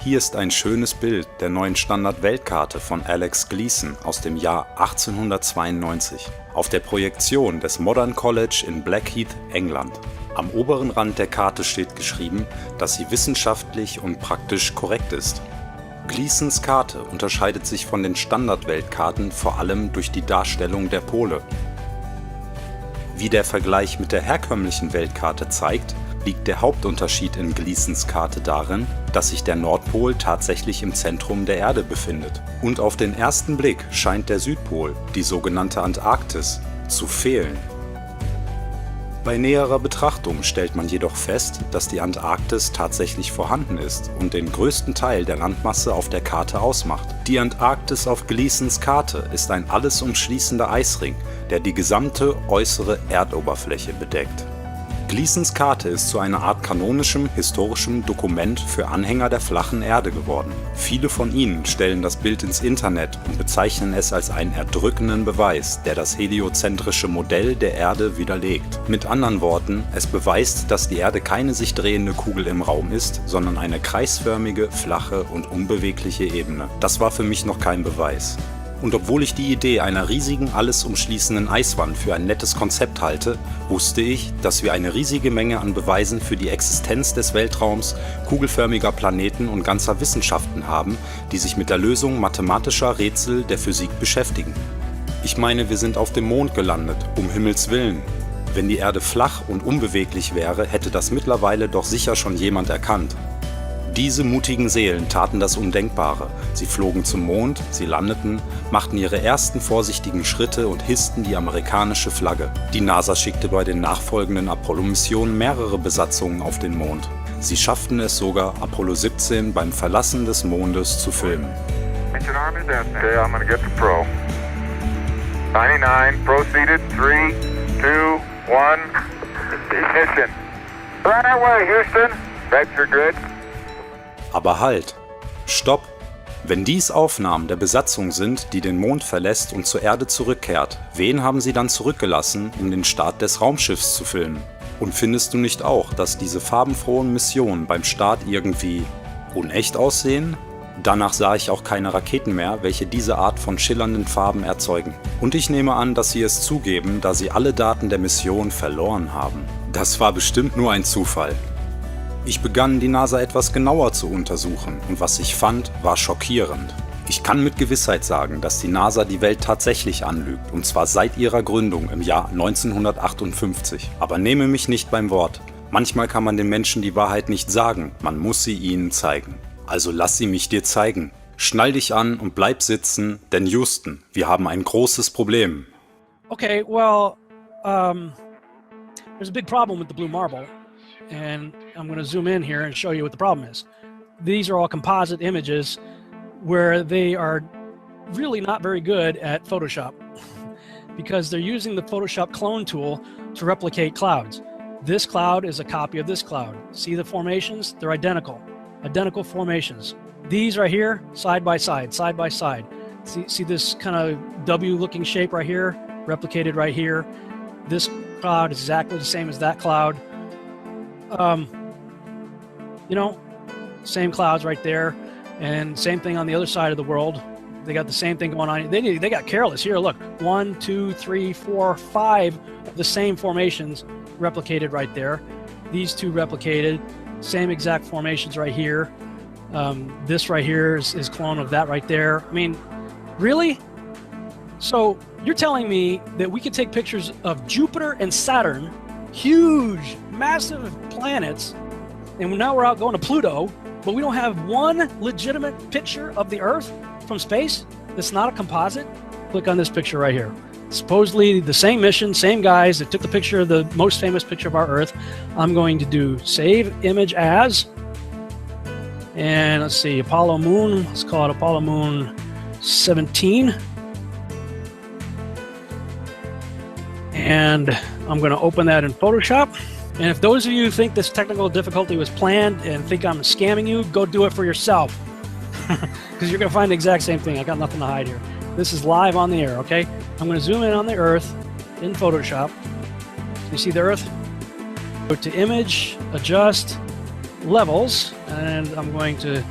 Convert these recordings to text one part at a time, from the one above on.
Hier ist ein schönes Bild der neuen Standard-Weltkarte von Alex Gleason aus dem Jahr 1892 auf der Projektion des Modern College in Blackheath, England. Am oberen Rand der Karte steht geschrieben, dass sie wissenschaftlich und praktisch korrekt ist. Gleasons Karte unterscheidet sich von den Standard-Weltkarten vor allem durch die Darstellung der Pole. Wie der Vergleich mit der herkömmlichen Weltkarte zeigt, liegt der Hauptunterschied in Gleasons Karte darin, dass sich der Nordpol tatsächlich im Zentrum der Erde befindet. Und auf den ersten Blick scheint der Südpol, die sogenannte Antarktis, zu fehlen. Bei näherer Betrachtung stellt man jedoch fest, dass die Antarktis tatsächlich vorhanden ist und den größten Teil der Landmasse auf der Karte ausmacht. Die Antarktis auf Gleasons Karte ist ein alles umschließender Eisring, der die gesamte äußere Erdoberfläche bedeckt. Gleasons Karte ist zu einer Art kanonischem, historischem Dokument für Anhänger der flachen Erde geworden. Viele von ihnen stellen das Bild ins Internet und bezeichnen es als einen erdrückenden Beweis, der das heliozentrische Modell der Erde widerlegt. Mit anderen Worten, es beweist, dass die Erde keine sich drehende Kugel im Raum ist, sondern eine kreisförmige, flache und unbewegliche Ebene. Das war für mich noch kein Beweis. Und obwohl ich die Idee einer riesigen, alles umschließenden Eiswand für ein nettes Konzept halte, wusste ich, dass wir eine riesige Menge an Beweisen für die Existenz des Weltraums, kugelförmiger Planeten und ganzer Wissenschaften haben, die sich mit der Lösung mathematischer Rätsel der Physik beschäftigen. Ich meine, wir sind auf dem Mond gelandet, um Himmels Willen. Wenn die Erde flach und unbeweglich wäre, hätte das mittlerweile doch sicher schon jemand erkannt. Diese mutigen Seelen taten das Undenkbare. Sie flogen zum Mond, sie landeten, machten ihre ersten vorsichtigen Schritte und hissten die amerikanische Flagge. Die NASA schickte bei den nachfolgenden Apollo-Missionen mehrere Besatzungen auf den Mond. Sie schafften es sogar, Apollo 17 beim Verlassen des Mondes zu filmen. Okay, I'm gonna get the pro. 99, proceeded, 3, 2, 1, ignition. Right away, Houston. Vector grid. Aber halt! Stopp! Wenn dies Aufnahmen der Besatzung sind, die den Mond verlässt und zur Erde zurückkehrt, wen haben sie dann zurückgelassen, um den Start des Raumschiffs zu filmen? Und findest du nicht auch, dass diese farbenfrohen Missionen beim Start irgendwie unecht aussehen? Danach sah ich auch keine Raketen mehr, welche diese Art von schillernden Farben erzeugen. Und ich nehme an, dass sie es zugeben, da sie alle Daten der Mission verloren haben. Das war bestimmt nur ein Zufall. Ich begann, die NASA etwas genauer zu untersuchen und was ich fand, war schockierend. Ich kann mit Gewissheit sagen, dass die NASA die Welt tatsächlich anlügt, und zwar seit ihrer Gründung im Jahr 1958. Aber nehme mich nicht beim Wort. Manchmal kann man den Menschen die Wahrheit nicht sagen, man muss sie ihnen zeigen. Also lass sie mich dir zeigen. Schnall dich an und bleib sitzen, denn Houston, wir haben ein großes Problem. Okay, well, there's a big problem with the blue marble. And I'm going to zoom in here and show you what the problem is. These are all composite images where they are really not very good at Photoshop because they're using the Photoshop clone tool to replicate clouds. This cloud is a copy of this cloud. See the formations? They're identical formations. These right here, side by side, side by side. See this kind of W-looking shape right here, replicated right here. This cloud is exactly the same as that cloud. You know, same clouds right there, and same thing on the other side of the world. They got the same thing going on. They got careless here. Look, 1, 2, 3, 4, 5 of the same formations replicated right there. These two replicated, same exact formations right here. This right here is clone of that right there. I mean, really? So you're telling me that we could take pictures of Jupiter and Saturn, huge, massive planets, and now we're out going to Pluto, but we don't have one legitimate picture of the Earth from space that's not a composite? Click on this picture right here. Supposedly the same mission, same guys that took the picture of the most famous picture of our Earth. I'm going to do save image as, and let's see, Apollo Moon, let's call it Apollo Moon 17. And I'm going to open that in Photoshop. And if those of you think this technical difficulty was planned and think I'm scamming you, go do it for yourself. Because you're going to find the exact same thing. I got nothing to hide here. This is live on the air, okay? I'm going to zoom in on the Earth in Photoshop. You see the Earth? Go to Image, Adjust, Levels, and I'm going to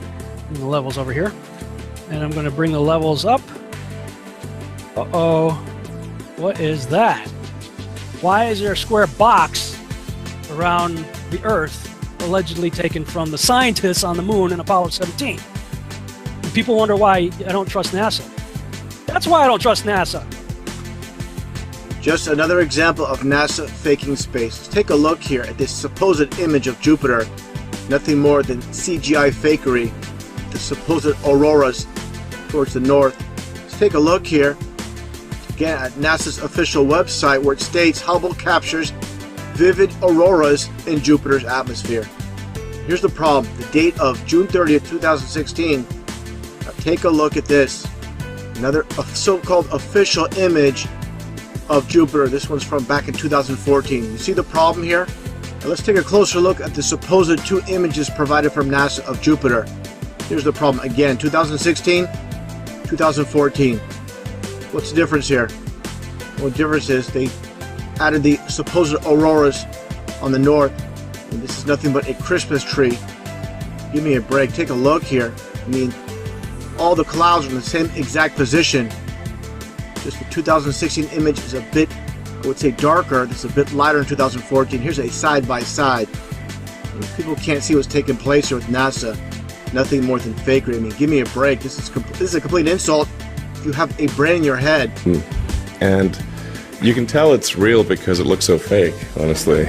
And the levels over here. And I'm going to bring the levels up. Uh-oh. What is that? Why is there a square box around the Earth allegedly taken from the scientists on the moon in Apollo 17? And people wonder why I don't trust NASA. That's why I don't trust NASA. Just another example of NASA faking space. Let's take a look here at this supposed image of Jupiter. Nothing more than CGI fakery. The supposed auroras towards the north. Let's take a look here again at NASA's official website, where it states Hubble captures vivid auroras in Jupiter's atmosphere. Here's the problem. The date of June 30th, 2016. Now take a look at this. Another so-called official image of Jupiter. This one's from back in 2014. You see the problem here? Now let's take a closer look at the supposed two images provided from NASA of Jupiter. Here's the problem again, 2016, 2014. What's the difference here? Well, the difference is they added the supposed auroras on the north, and this is nothing but a Christmas tree. Give me a break. Take a look here. I mean, all the clouds are in the same exact position. Just the 2016 image is a bit, I would say, darker. This is a bit lighter in 2014. Here's a side-by-side. People can't see what's taking place here with NASA. Nothing more than fakery. I mean, give me a break. This is a complete insult. You have a brain in your head. And you can tell it's real because it looks so fake, honestly.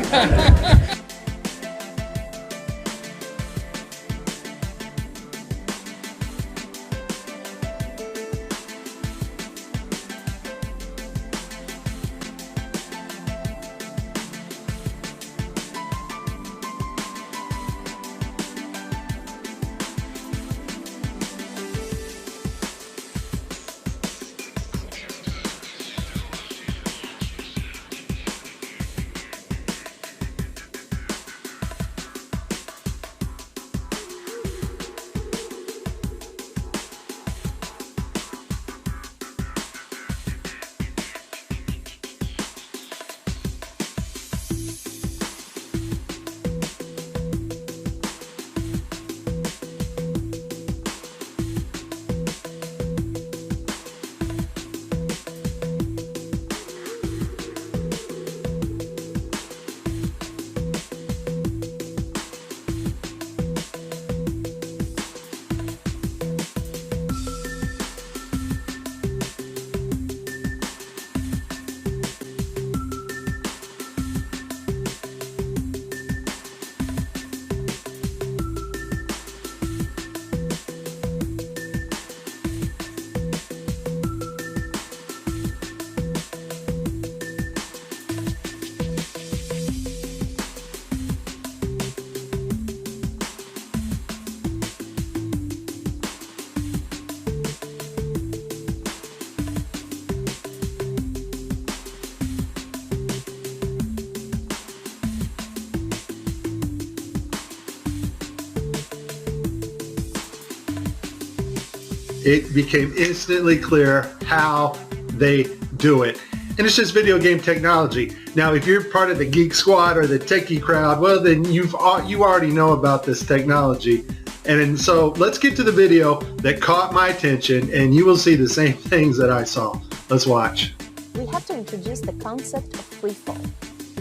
It became instantly clear how they do it. And it's just video game technology. Now, if you're part of the Geek Squad or the techie crowd, well, then you already know about this technology. And so let's get to the video that caught my attention, and you will see the same things that I saw. Let's watch. We have to introduce the concept of freefall.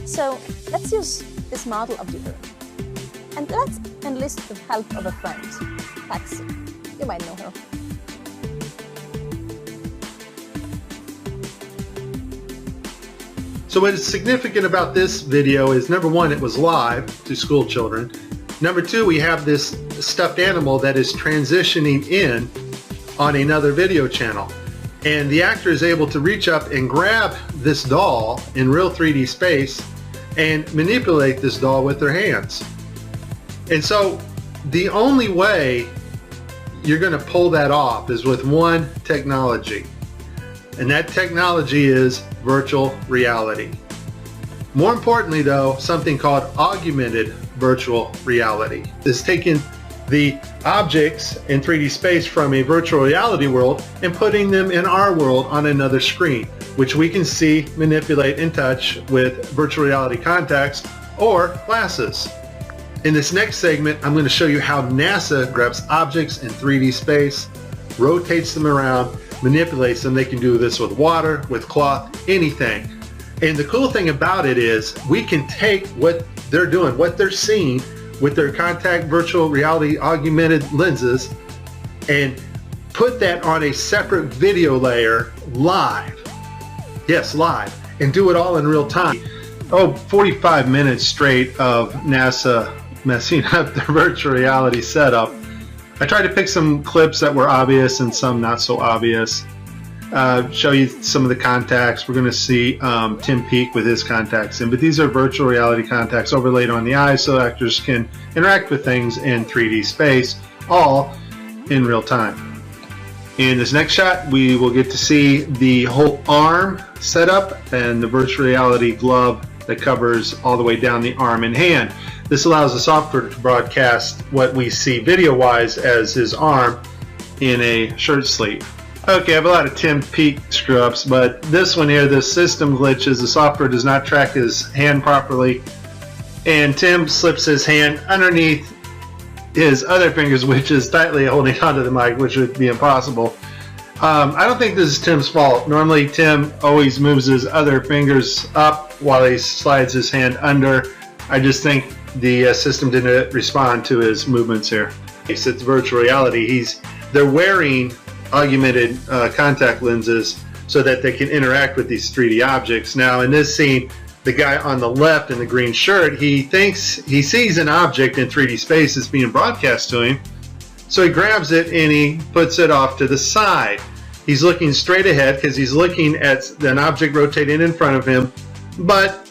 So let's use this model of the Earth. And let's enlist the help of a friend, Patsy. You might know her. So what is significant about this video is, number one, it was live to school children. Number two, we have this stuffed animal that is transitioning in on another video channel. And the actor is able to reach up and grab this doll in real 3D space and manipulate this doll with their hands. And so the only way you're going to pull that off is with one technology. And that technology is virtual reality. More importantly though, something called augmented virtual reality. It's taking the objects in 3D space from a virtual reality world and putting them in our world on another screen, which we can see, manipulate, and touch with virtual reality contacts or glasses. In this next segment, I'm going to show you how NASA grabs objects in 3D space, rotates them around, manipulates them. They can do this with water, with cloth, anything. And the cool thing about it is we can take what they're doing, what they're seeing with their contact virtual reality augmented lenses, and put that on a separate video layer live. Yes, live. And do it all in real time. 45 minutes straight of NASA messing up their virtual reality setup. I tried to pick some clips that were obvious and some not so obvious. Show you some of the contacts. We're going to see Tim Peake with his contacts in, but these are virtual reality contacts overlaid on the eyes so actors can interact with things in 3D space, all in real time. In this next shot, we will get to see the whole arm setup and the virtual reality glove that covers all the way down the arm and hand. This allows the software to broadcast what we see video-wise as his arm in a shirt sleeve. Okay, I have a lot of Tim Peake screw-ups, but this one here, the system glitches. The software does not track his hand properly, and Tim slips his hand underneath his other fingers, which is tightly holding onto the mic, which would be impossible. I don't think this is Tim's fault. Normally, Tim always moves his other fingers up while he slides his hand under. I just think the system didn't respond to his movements here. It's virtual reality. They're wearing augmented contact lenses so that they can interact with these 3D objects. Now, in this scene, the guy on the left in the green shirt, he thinks he sees an object in 3D space that's being broadcast to him. So he grabs it and he puts it off to the side. He's looking straight ahead because he's looking at an object rotating in front of him, but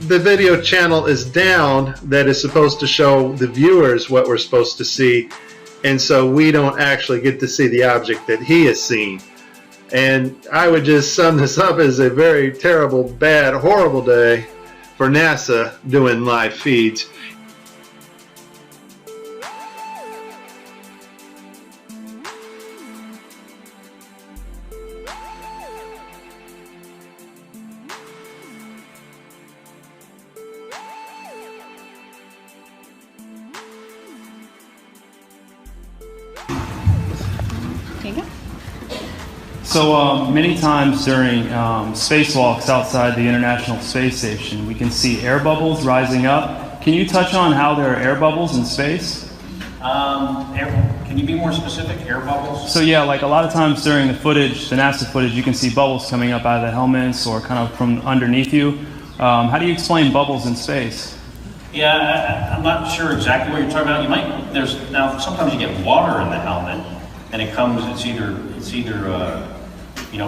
the video channel is down that is supposed to show the viewers what we're supposed to see, and so we don't actually get to see the object that he is seeing. And I would just sum this up as a very terrible, bad, horrible day for NASA doing live feeds. So many times during spacewalks outside the International Space Station, we can see air bubbles rising up. Can you touch on how there are air bubbles in space? Can you be more specific? Air bubbles? So yeah, like a lot of times during the footage, the NASA footage, you can see bubbles coming up out of the helmets or kind of from underneath you. How do you explain bubbles in space? Yeah, I'm not sure exactly what you're talking about. Now sometimes you get water in the helmet, and it's either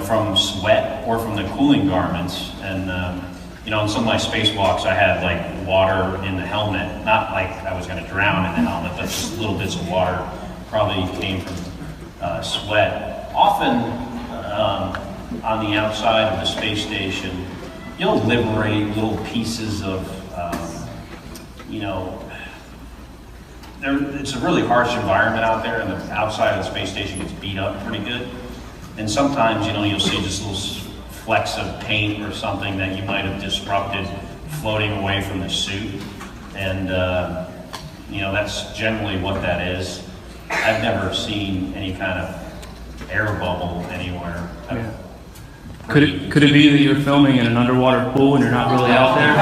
from sweat or from the cooling garments. And on some of my spacewalks, I had like water in the helmet. Not like I was going to drown in the helmet, but just little bits of water probably came from sweat. Often on the outside of the space station, you'll liberate little pieces of, it's a really harsh environment out there, and the outside of the space station gets beat up pretty good. And sometimes, you'll see just little flecks of paint or something that you might have disrupted floating away from the suit. And, that's generally what that is. I've never seen any kind of air bubble anywhere. Yeah. Could it be that you're filming in an underwater pool and you're not really out there?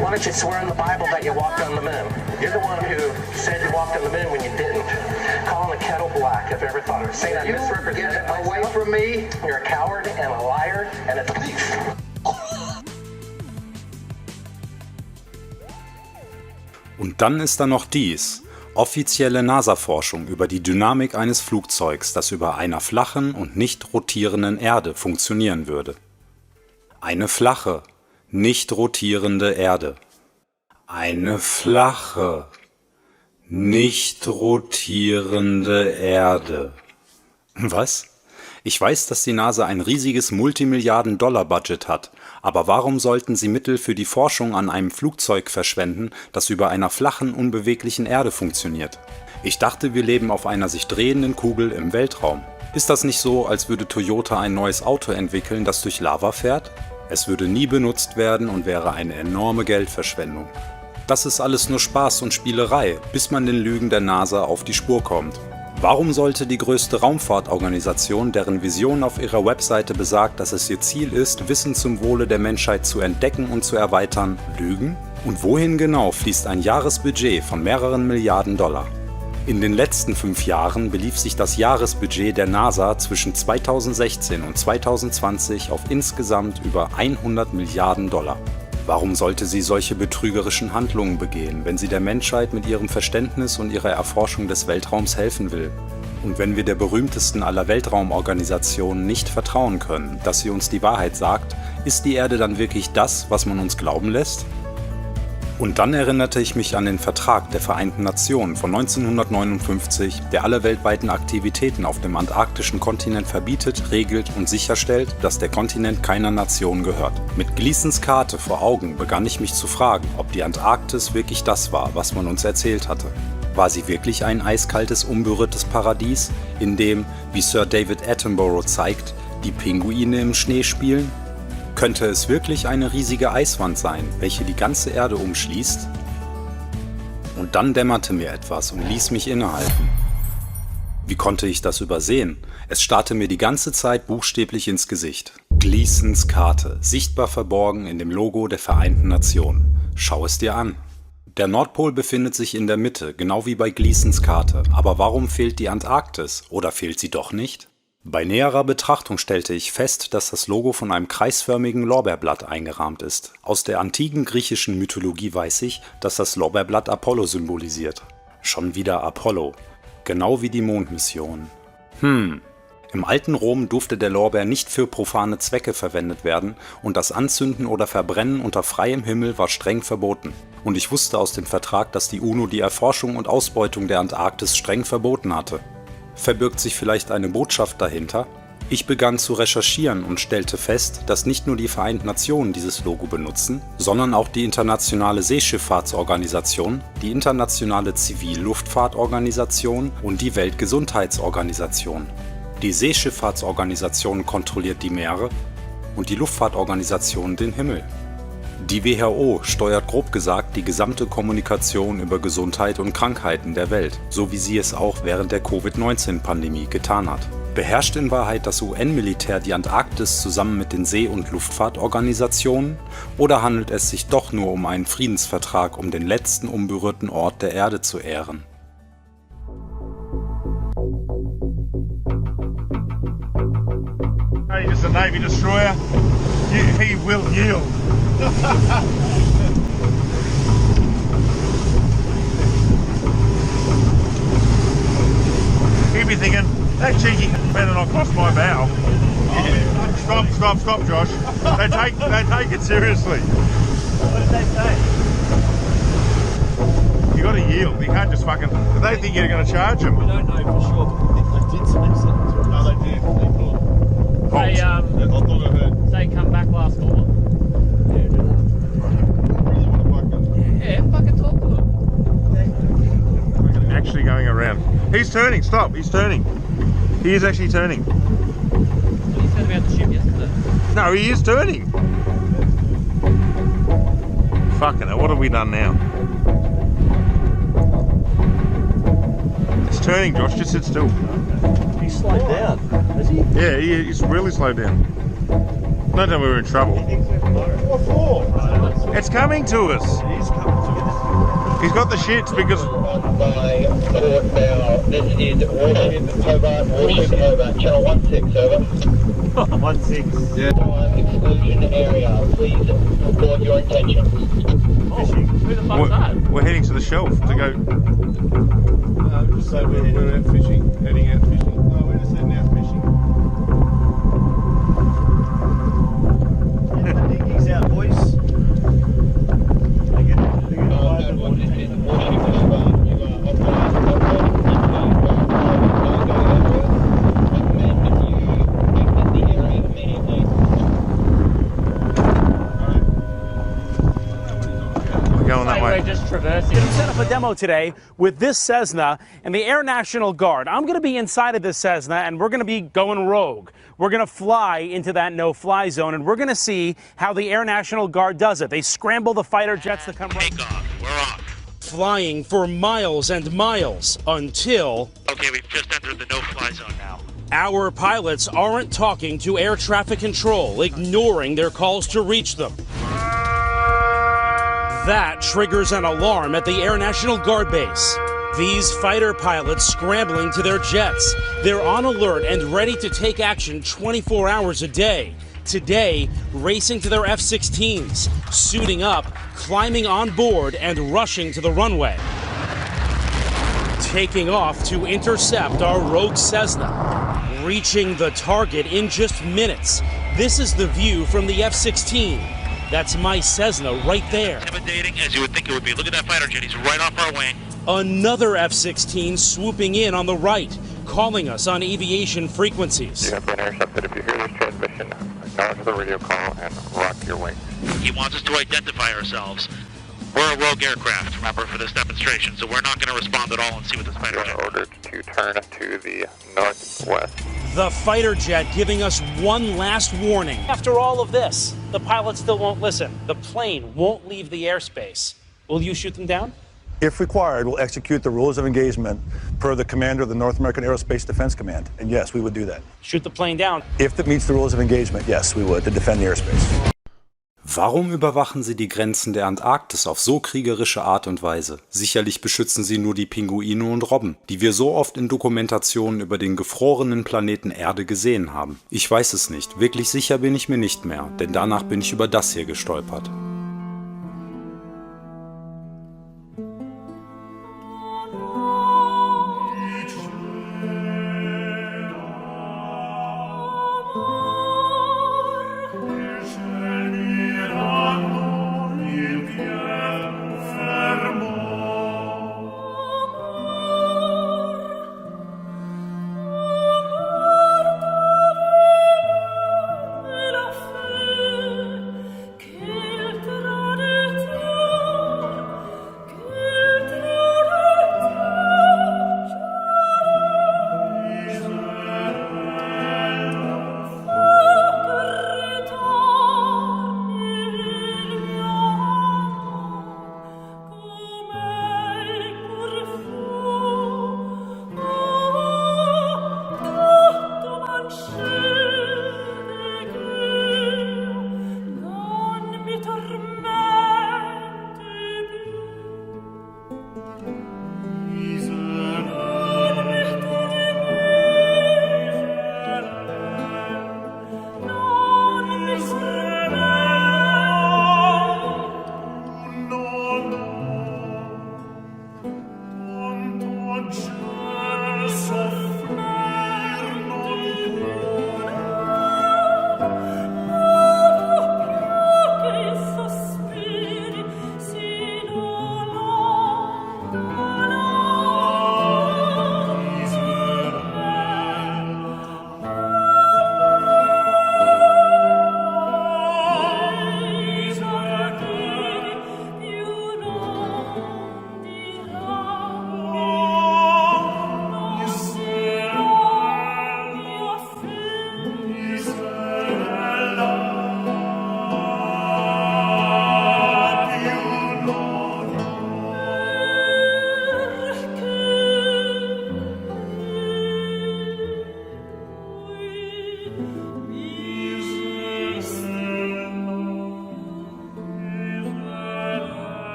Why don't you swear in the Bible that you walked on the moon? You're the one who said you walked on the moon when you didn't. Calling the kettle black if you ever thought of it. Say that misrepresented away from me. You're a coward and a liar and a thief. Und dann ist da noch dies. Offizielle NASA-Forschung über die Dynamik eines Flugzeugs, das über einer flachen und nicht rotierenden Erde funktionieren würde. Eine flache, nicht rotierende Erde. Eine flache, nicht rotierende Erde. Was? Ich weiß, dass die NASA ein riesiges Multimilliarden-Dollar-Budget hat, aber warum sollten sie Mittel für die Forschung an einem Flugzeug verschwenden, das über einer flachen, unbeweglichen Erde funktioniert? Ich dachte, wir leben auf einer sich drehenden Kugel im Weltraum. Ist das nicht so, als würde Toyota ein neues Auto entwickeln, das durch Lava fährt? Es würde nie benutzt werden und wäre eine enorme Geldverschwendung. Das ist alles nur Spaß und Spielerei, bis man den Lügen der NASA auf die Spur kommt. Warum sollte die größte Raumfahrtorganisation, deren Vision auf ihrer Webseite besagt, dass es ihr Ziel ist, Wissen zum Wohle der Menschheit zu entdecken und zu erweitern, lügen? Und wohin genau fließt ein Jahresbudget von mehreren Milliarden Dollar? In den letzten 5 Jahren belief sich das Jahresbudget der NASA zwischen 2016 und 2020 auf insgesamt über 100 Milliarden Dollar. Warum sollte sie solche betrügerischen Handlungen begehen, wenn sie der Menschheit mit ihrem Verständnis und ihrer Erforschung des Weltraums helfen will? Und wenn wir der berühmtesten aller Weltraumorganisationen nicht vertrauen können, dass sie uns die Wahrheit sagt, ist die Erde dann wirklich das, was man uns glauben lässt? Und dann erinnerte ich mich an den Vertrag der Vereinten Nationen von 1959, der alle weltweiten Aktivitäten auf dem antarktischen Kontinent verbietet, regelt und sicherstellt, dass der Kontinent keiner Nation gehört. Mit Gleasons Karte vor Augen begann ich mich zu fragen, ob die Antarktis wirklich das war, was man uns erzählt hatte. War sie wirklich ein eiskaltes, unberührtes Paradies, in dem, wie Sir David Attenborough zeigt, die Pinguine im Schnee spielen? Könnte es wirklich eine riesige Eiswand sein, welche die ganze Erde umschließt? Und dann dämmerte mir etwas und ließ mich innehalten. Wie konnte ich das übersehen? Es starrte mir die ganze Zeit buchstäblich ins Gesicht. Gleasons Karte, sichtbar verborgen in dem Logo der Vereinten Nationen. Schau es dir an. Der Nordpol befindet sich in der Mitte, genau wie bei Gleasons Karte. Aber warum fehlt die Antarktis? Oder fehlt sie doch nicht? Bei näherer Betrachtung stellte ich fest, dass das Logo von einem kreisförmigen Lorbeerblatt eingerahmt ist. Aus der antiken griechischen Mythologie weiß ich, dass das Lorbeerblatt Apollo symbolisiert. Schon wieder Apollo. Genau wie die Mondmission. Im alten Rom durfte der Lorbeer nicht für profane Zwecke verwendet werden und das Anzünden oder Verbrennen unter freiem Himmel war streng verboten. Und ich wusste aus dem Vertrag, dass die UNO die Erforschung und Ausbeutung der Antarktis streng verboten hatte. Verbirgt sich vielleicht eine Botschaft dahinter? Ich begann zu recherchieren und stellte fest, dass nicht nur die Vereinten Nationen dieses Logo benutzen, sondern auch die Internationale Seeschifffahrtsorganisation, die Internationale Zivilluftfahrtorganisation und die Weltgesundheitsorganisation. Die Seeschifffahrtsorganisation kontrolliert die Meere und die Luftfahrtorganisation den Himmel. Die WHO steuert grob gesagt die gesamte Kommunikation über Gesundheit und Krankheiten der Welt, so wie sie es auch während der Covid-19-Pandemie getan hat. Beherrscht in Wahrheit das UN-Militär die Antarktis zusammen mit den See- und Luftfahrtorganisationen? Oder handelt es sich doch nur um einen Friedensvertrag, um den letzten unberührten Ort der Erde zu ehren? He is a Navy destroyer. He will yield. He'll be thinking, that cheeky better not cross my bow. Yeah. Stop, Josh. They take it seriously. What did they say? You got to yield. You can't just fucking. They think you're going to charge them. We don't know for sure, but I think they did say something. No, they did. They come back last call. Yeah, fucking talk to them. Actually going around. He's turning. Stop. He's turning. He is actually turning. He said about the ship yesterday. No, he is turning. Fucking hell, what have we done now? It's turning, Josh. Just sit still. He slowed down, has he? Yeah, he's really slowed down. Not that we were in trouble. It's coming to us. He's got the shits because... This is Warship Hobart, Warship Hobart, channel 16, over. 16. Yeah. Exclusion area, please report your intentions. Fishing. Who the fuck's that? We're heading to the shelf to go... Just say we're out fishing, heading out fishing. No, we're just heading out fishing. Get the dinghies out, boys. They get Warship Hobart, you are operating going that way. We're just traversing. We set up a demo today with this Cessna and the Air National Guard. I'm going to be inside of this Cessna and we're going to be going rogue. We're going to fly into that no-fly zone and we're going to see how the Air National Guard does it. They scramble the fighter jets to come Take off. We're off. Flying for miles and miles until... Okay, we've just entered the no-fly zone now. Our pilots aren't talking to air traffic control, ignoring their calls to reach them. That triggers an alarm at the Air National Guard base. These fighter pilots scrambling to their jets. They're on alert and ready to take action 24 hours a day. Today, racing to their F-16s, suiting up, climbing on board, and rushing to the runway. Taking off to intercept our rogue Cessna. Reaching the target in just minutes. This is the view from the F-16. That's my Cessna right there. Intimidating as you would think it would be. Look at that fighter jet. He's right off our wing. Another F-16 swooping in on the right, calling us on aviation frequencies. You have been intercepted. If you hear this transmission, acknowledge the radio call and rock your wings. He wants us to identify ourselves. We're a rogue aircraft, remember, for this demonstration, so we're not going to respond at all and see what this fighter jet... You are ordered to turn to the northwest. The fighter jet giving us one last warning. After all of this, the pilots still won't listen. The plane won't leave the airspace. Will you shoot them down? If required, we'll execute the rules of engagement per the commander of the North American Aerospace Defense Command. And yes, we would do that. Shoot the plane down. If it meets the rules of engagement, yes, we would, to defend the airspace. Warum überwachen sie die Grenzen der Antarktis auf so kriegerische Art und Weise? Sicherlich beschützen sie nur die Pinguine und Robben, die wir so oft in Dokumentationen über den gefrorenen Planeten Erde gesehen haben. Ich weiß es nicht, wirklich sicher bin ich mir nicht mehr, denn danach bin ich über das hier gestolpert.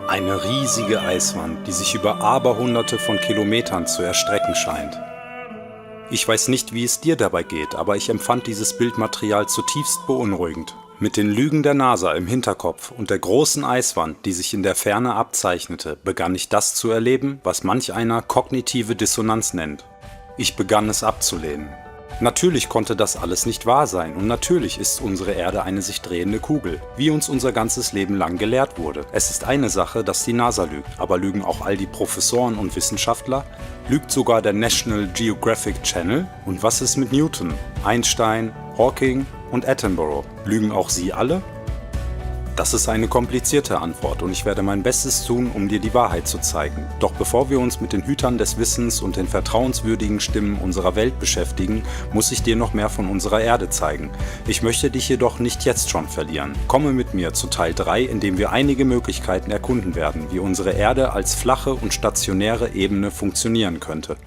Eine riesige Eiswand, die sich über Aberhunderte von Kilometern zu erstrecken scheint. Ich weiß nicht, wie es dir dabei geht, aber ich empfand dieses Bildmaterial zutiefst beunruhigend. Mit den Lügen der NASA im Hinterkopf und der großen Eiswand, die sich in der Ferne abzeichnete, begann ich das zu erleben, was manch einer kognitive Dissonanz nennt. Ich begann es abzulehnen. Natürlich konnte das alles nicht wahr sein und natürlich ist unsere Erde eine sich drehende Kugel, wie uns unser ganzes Leben lang gelehrt wurde. Es ist eine Sache, dass die NASA lügt, aber lügen auch all die Professoren und Wissenschaftler? Lügt sogar der National Geographic Channel? Und was ist mit Newton, Einstein, Hawking und Attenborough? Lügen auch sie alle? Das ist eine komplizierte Antwort und ich werde mein Bestes tun, um dir die Wahrheit zu zeigen. Doch bevor wir uns mit den Hütern des Wissens und den vertrauenswürdigen Stimmen unserer Welt beschäftigen, muss ich dir noch mehr von unserer Erde zeigen. Ich möchte dich jedoch nicht jetzt schon verlieren. Komme mit mir zu Teil 3, in dem wir einige Möglichkeiten erkunden werden, wie unsere Erde als flache und stationäre Ebene funktionieren könnte.